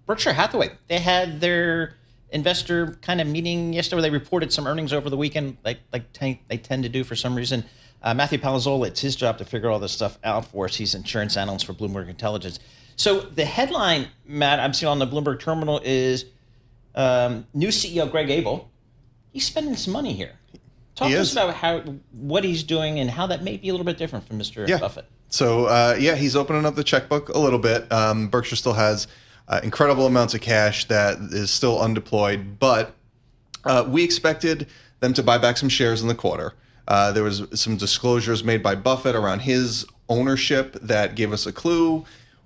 Berkshire Hathaway, they had their investor kind of meeting yesterday where they reported some earnings over the weekend, like they tend to do for some reason. Matthew Palazzola, it's his job to figure all this stuff out for us. He's insurance analyst for Bloomberg Intelligence. So the headline, Matt, I'm seeing on the Bloomberg Terminal is new CEO Greg Abel. He's spending some money here. Talk to us about what he's doing and how that may be a little bit different from Mr. Buffett. So, he's opening up the checkbook a little bit. Berkshire still has incredible amounts of cash that is still undeployed, but we expected them to buy back some shares in the quarter. There was some disclosures made by Buffett around his ownership that gave us a clue.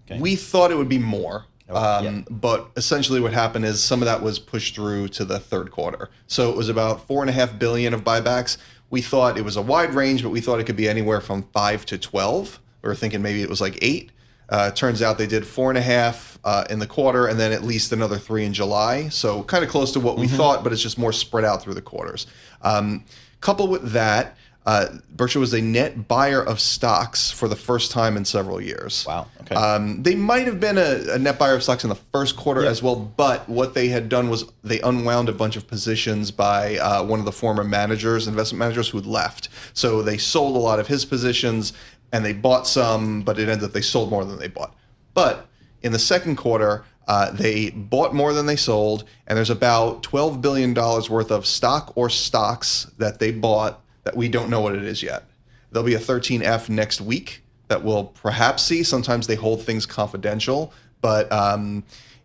Okay. We thought it would be more. But essentially what happened is some of that was pushed through to the third quarter. So it was about $4.5 billion of buybacks. We thought it was a wide range, but we thought it could be anywhere from 5 to 12. We were thinking maybe it was like 8. Turns out they did 4.5 in the quarter, and then at least another 3 in July. So kind of close to what we thought, but it's just more spread out through the quarters. Coupled with that, Berkshire was a net buyer of stocks for the first time in several years. Wow. Okay. They might have been a net buyer of stocks in the first quarter as well, but what they had done was they unwound a bunch of positions by one of the former managers, investment managers who had left. So they sold a lot of his positions and they bought some, but it ended up they sold more than they bought. But in the second quarter, they bought more than they sold, and there's about $12 billion worth of stock or stocks that they bought that we don't know what it is yet. There'll be a 13F next week that we'll perhaps see. Sometimes they hold things confidential, but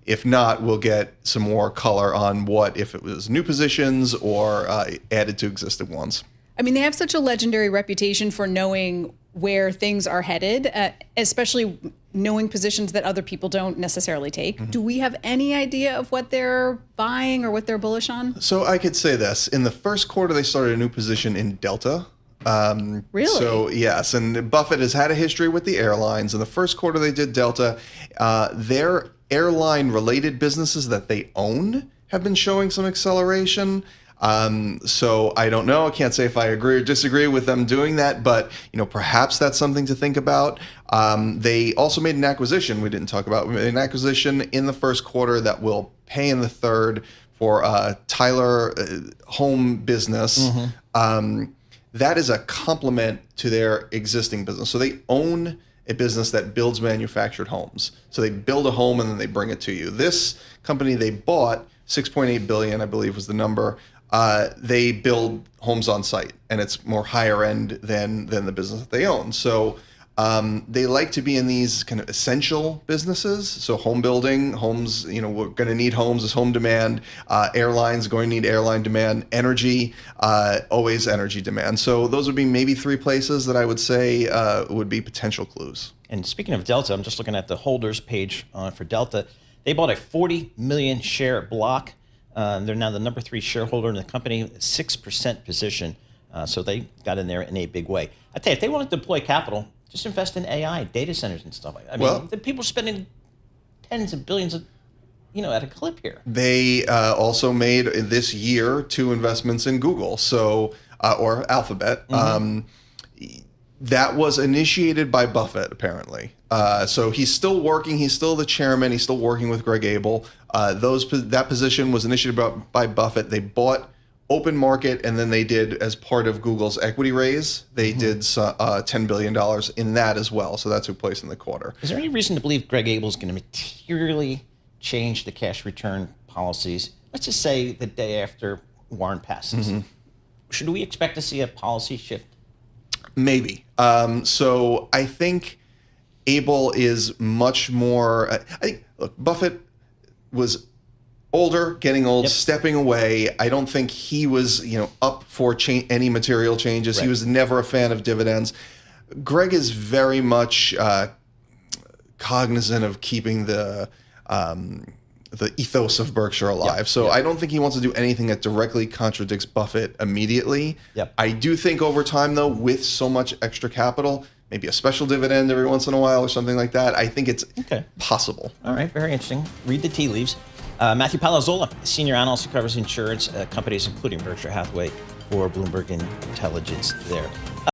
if not, we'll get some more color on what, if it was new positions or added to existing ones. I mean, they have such a legendary reputation for knowing where things are headed, especially knowing positions that other people don't necessarily take. Do we have any idea of what they're buying or what they're bullish on? So I could say this. In the first quarter, they started a new position in Delta. Really? So yes, and Buffett has had a history with the airlines. In the first quarter, they did Delta. Their airline-related businesses that they own have been showing some acceleration. So I don't know. I can't say if I agree or disagree with them doing that, but perhaps that's something to think about. They also made an acquisition we didn't talk about. We made an acquisition in the first quarter that will pay in the third for Tyler home business. That is a complement to their existing business. So they own a business that builds manufactured homes. So they build a home and then they bring it to you. This company they bought, $6.8 billion, I believe was the number. They build homes on site, and it's more higher end than the business that they own. So they like to be in these kind of essential businesses. So home building, homes, we're going to need homes as home demand. Airlines going to need airline demand. Energy, always energy demand. So those would be maybe 3 places that I would say would be potential clues. And speaking of Delta, I'm just looking at the holders page for Delta. They bought a 40 million share block. They're now the number 3 shareholder in the company, 6% position. So they got in there in a big way. I tell you, if they want to deploy capital, just invest in AI, data centers and stuff like that. I mean, the people spending tens of billions of, at a clip here. They also made this year 2 investments in Google, or Alphabet. That was initiated by Buffett, apparently. So he's still working. He's still the chairman. He's still working with Greg Abel. That position was initiated by Buffett. They bought open market, and then they did, as part of Google's equity raise, they did $10 billion in that as well. So that took place in the quarter. Is there any reason to believe Greg Abel is going to materially change the cash return policies? Let's just say the day after Warren passes. Should we expect to see a policy shift? Maybe. So I think Abel is much more. Look, Buffett was older, getting old, stepping away. I don't think he was, up for any material changes. Right. He was never a fan of dividends. Greg is very much cognizant of keeping the ethos of Berkshire alive. So I don't think he wants to do anything that directly contradicts Buffett immediately. I do think over time, though, with so much extra capital, maybe a special dividend every once in a while or something like that, I think it's possible. All right, very interesting. Read the tea leaves. Matthew Palazzola, senior analyst who covers insurance companies, including Berkshire Hathaway, for Bloomberg Intelligence there.